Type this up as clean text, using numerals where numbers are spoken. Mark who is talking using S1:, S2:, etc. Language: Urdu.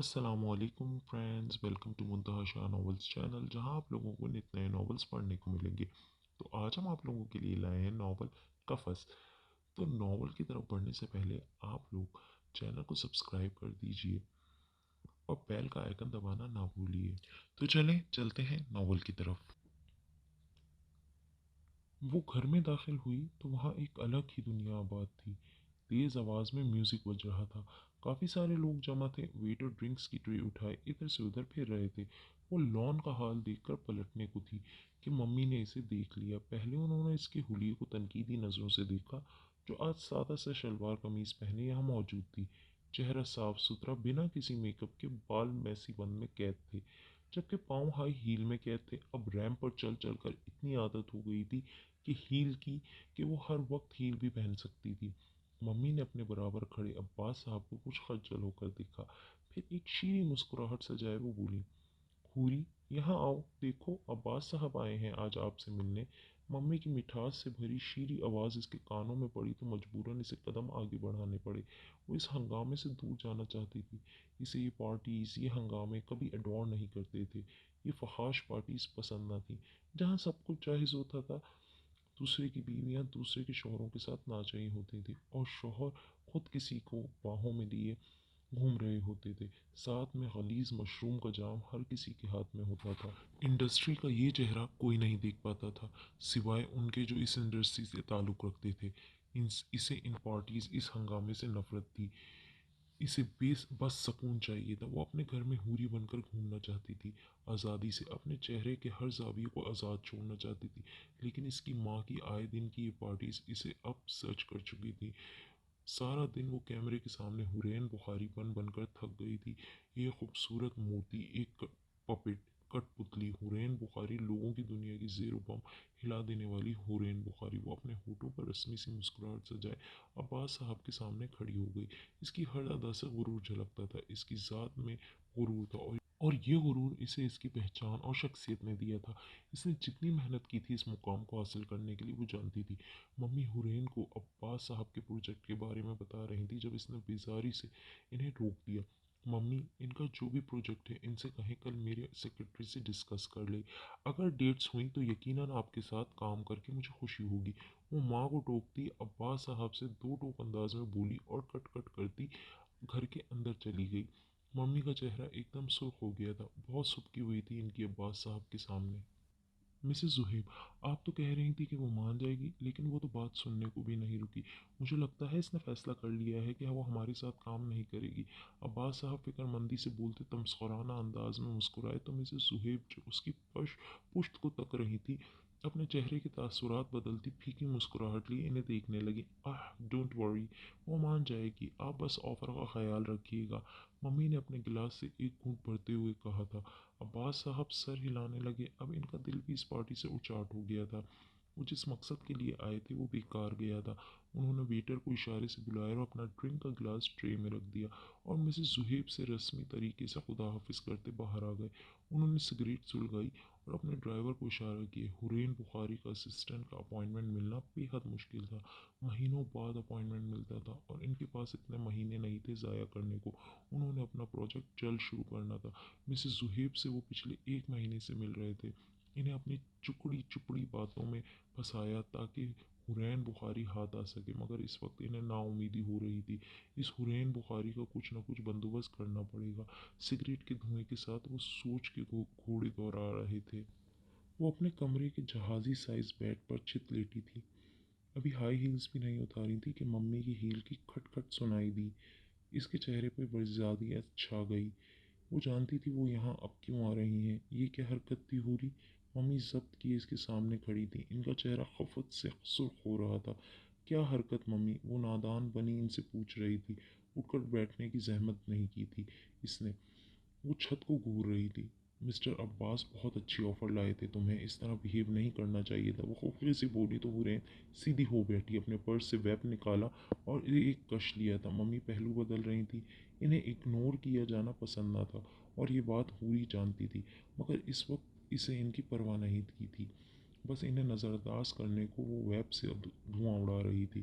S1: السلام علیکم friends, welcome to Muntaha Shah novels channel, جہاں آپ لوگوں کو نت نئے ناولز پڑھنے کو ملیں گے۔ تو آج ہم آپ لوگوں کے لیے لائے ہیں ناول قفس۔ تو ناول کی طرف بڑھنے سے پہلے آپ لوگ چینل کو سبسکرائب کر دیجئے اور بیل کا آئیکن دبانا نہ بھولیے۔ تو چلیں چلتے ہیں ناول کی طرف۔ وہ گھر میں داخل ہوئی تو وہاں ایک الگ ہی دنیا آباد تھی۔ تیز آواز میں میوزک بج رہا تھا، کافی سارے لوگ جمع تھے، ویٹر ڈرنکس کی ٹرے اٹھائے ادھر سے ادھر پھر رہے تھے۔ وہ لان کا حال دیکھ کر پلٹنے کو تھی کہ ممی نے اسے دیکھ لیا۔ پہلے انہوں نے اس کے حلیے کو تنقیدی نظروں سے دیکھا، جو آج سادہ سے شلوار قمیض پہنے یہاں موجود تھی۔ چہرہ صاف ستھرا، بنا کسی میک اپ کے، بال میسی بند میں قید تھے، جبکہ پاؤں ہائی ہیل میں قید تھے۔ اب ریمپ پر چل چل کر اتنی عادت ہو گئی تھی کہ ہیل کی کہ وہ ہر وقت ہیل بھی پہن سکتی تھی۔ ممی نے اپنے برابر کھڑے عباس صاحب کو کچھ خجل ہو کر دیکھا، پھر ایک شیریں مسکراہٹ سجائے وہ بولی، حوری یہاں آؤ، دیکھو عباس صاحب آئے ہیں آج آپ سے ملنے۔ ممی کی مٹھاس سے بھری شیریں آواز اس کے کانوں میں پڑی تو مجبوراً اسے قدم آگے بڑھانے پڑے۔ وہ اس ہنگامے سے دور جانا چاہتی تھی۔ اسے یہ پارٹیز، یہ ہنگامے کبھی اڈور نہیں کرتے تھے۔ یہ فحاش پارٹیز پسند نہ تھیں، جہاں سب کچھ جائز ہوتا تھا۔ دوسرے کی بیویاں دوسرے کے شوہروں کے ساتھ ناچئی ہوتی تھی اور شوہر خود کسی کو باہوں میں لیے گھوم رہے ہوتے تھے۔ ساتھ میں غلیظ مشروم کا جام ہر کسی کے ہاتھ میں ہوتا تھا۔ انڈسٹری کا یہ چہرہ کوئی نہیں دیکھ پاتا تھا سوائے ان کے جو اس انڈسٹری سے تعلق رکھتے تھے۔ اسے ان پارٹیز، اس ہنگامے سے نفرت تھی۔ اسے بس سکون چاہیے تھا۔ وہ اپنے گھر میں حوری بن کر گھومنا چاہتی تھی، آزادی سے اپنے چہرے کے ہر زاویے کو آزاد چھوڑنا چاہتی تھی۔ لیکن اس کی ماں کی آئے دن کی یہ پارٹیز اسے اب سچ کر چکی تھی۔ سارا دن وہ کیمرے کے سامنے حورین بخاری بن بن کر تھک گئی تھی۔ ایک خوبصورت مورتی، ایک پپٹ کٹ پتلی حورین بخاری، لوگوں کی دنیا کی زیر و بم ہلا دینے والی حورین بخاری۔ وہ اپنے ہونٹوں پر رسمی سی مسکراہٹ سجائے عباس صاحب کے سامنے کھڑی ہو گئی۔ اس کی ہر ادا سے غرور جھلکتا تھا، اس کی ذات میں غرور تھا، اور یہ غرور اسے اس کی پہچان اور شخصیت نے دیا تھا۔ اس نے جتنی محنت کی تھی اس مقام کو حاصل کرنے کے لیے وہ جانتی تھی۔ ممی حورین کو عباس صاحب کے پروجیکٹ کے بارے میں بتا رہی تھی جب اس نے بیزاری سے انہیں روک دیا۔ ممی، ان کا جو بھی پروجیکٹ ہے ان سے کہیں کل میرے سیکرٹری سے ڈسکس کر لے۔ اگر ڈیٹس ہوئیں تو یقیناً آپ کے ساتھ کام کر کے مجھے خوشی ہوگی۔ وہ ماں کو ٹوکتی عباس صاحب سے دو ٹوک انداز میں بولی اور کٹ کٹ کرتی گھر کے اندر چلی گئی۔ ممی کا چہرہ ایک دم سرخ ہو گیا تھا، بہت سبکی ہوئی تھی ان کی عباس صاحب کے سامنے۔ مسز زہیب، آپ تو کہہ رہی تھی کہ وہ مان جائے گی، لیکن وہ تو بات سننے کو بھی نہیں رکی۔ مجھے لگتا ہے اس نے فیصلہ کر لیا ہے کہ وہ ہمارے ساتھ کام نہیں کرے گی۔ عباس صاحب فکر مندی سے بولتے تمسخرانہ انداز میں مسکرائے تو مسز زہیب جو اس کی پشت کو تک رہی تھی، اپنے چہرے کے تاثرات بدلتی پھیکی مسکراہٹ لیے انہیں دیکھنے لگی۔ ڈونٹ وری، وہ مان جائے گی، آپ بس آفر کا خیال رکھیے گا، ممی نے اپنے گلاس سے ایک گھونٹ بھرتے ہوئے کہا تھا۔ عباس صاحب سر ہلانے لگے، اب ان کا دل بھی اس پارٹی سے اچاٹ ہو گیا تھا۔ وہ جس مقصد کے لیے آئے تھے وہ بیکار گیا تھا۔ انہوں نے ویٹر کو اشارے سے بلایا اور اپنا ڈرنک کا گلاس ٹرے میں رکھ دیا اور مسز زہیب سے رسمی طریقے سے خدا حافظ کرتے باہر آ گئے۔ انہوں نے سگریٹ سلگائی اور اپنے ڈرائیور کو اشارہ کیے۔ حورین بخاری کا اسسٹنٹ کا اپائنٹمنٹ ملنا بے حد مشکل تھا، مہینوں بعد اپائنٹمنٹ ملتا تھا اور ان کے پاس اتنے مہینے نہیں تھے ضائع کرنے کو۔ انہوں نے اپنا پروجیکٹ جلد شروع کرنا تھا۔ مسز زہیب سے وہ پچھلے ایک مہینے سے مل رہے تھے، انہیں اپنی چپڑی چپڑی باتوں میں پھنسایا تاکہ حورین بخاری ہاتھ آ سکے، مگر اس وقت انہیں نا امیدی ہو رہی تھی۔ اس حورین بخاری کا کچھ نہ کچھ بندوبست کرنا پڑے گا۔ سگریٹ کے دھوئیں کے ساتھ وہ سوچ کے گھوڑے دوڑا رہے تھے۔ وہ اپنے کمرے کے جہازی سائز بیڈ پر چت لیٹی تھی، ابھی ہائی ہیلز بھی نہیں اتاری تھی کہ ممی کی ہیل کی کھٹ کھٹ سنائی دی۔ اس کے چہرے پر بزدادیت چھا گئی۔ وہ جانتی تھی وہ یہاں اب کیوں آ رہی ہیں۔ یہ کیا حرکت تھی ہو رہی؟ ممی ضبط کیے اس کے سامنے کھڑی تھی، ان کا چہرہ خفت سے سرخ ہو رہا تھا۔ کیا حرکت ممی؟ وہ نادان بنی ان سے پوچھ رہی تھی۔ اٹھ کر بیٹھنے کی زحمت نہیں کی تھی اس نے، وہ چھت کو گھور رہی تھی۔ مسٹر عباس بہت اچھی آفر لائے تھے، تمہیں اس طرح بہیو نہیں کرنا چاہیے تھا، وہ خوفے سے بولی تو حورین سیدھی ہو بیٹھی، اپنے پرس سے ویب نکالا اور ایک کش لیا تھا۔ ممی پہلو بدل رہی تھی، انہیں اگنور کیا جانا پسند نہ تھا اور یہ بات حوری جانتی تھی، مگر اس وقت اسے ان کی پرواہ نہیں کی تھی، بس انہیں نظر انداز کرنے کو وہ ویب سے دھواں اڑا رہی تھی۔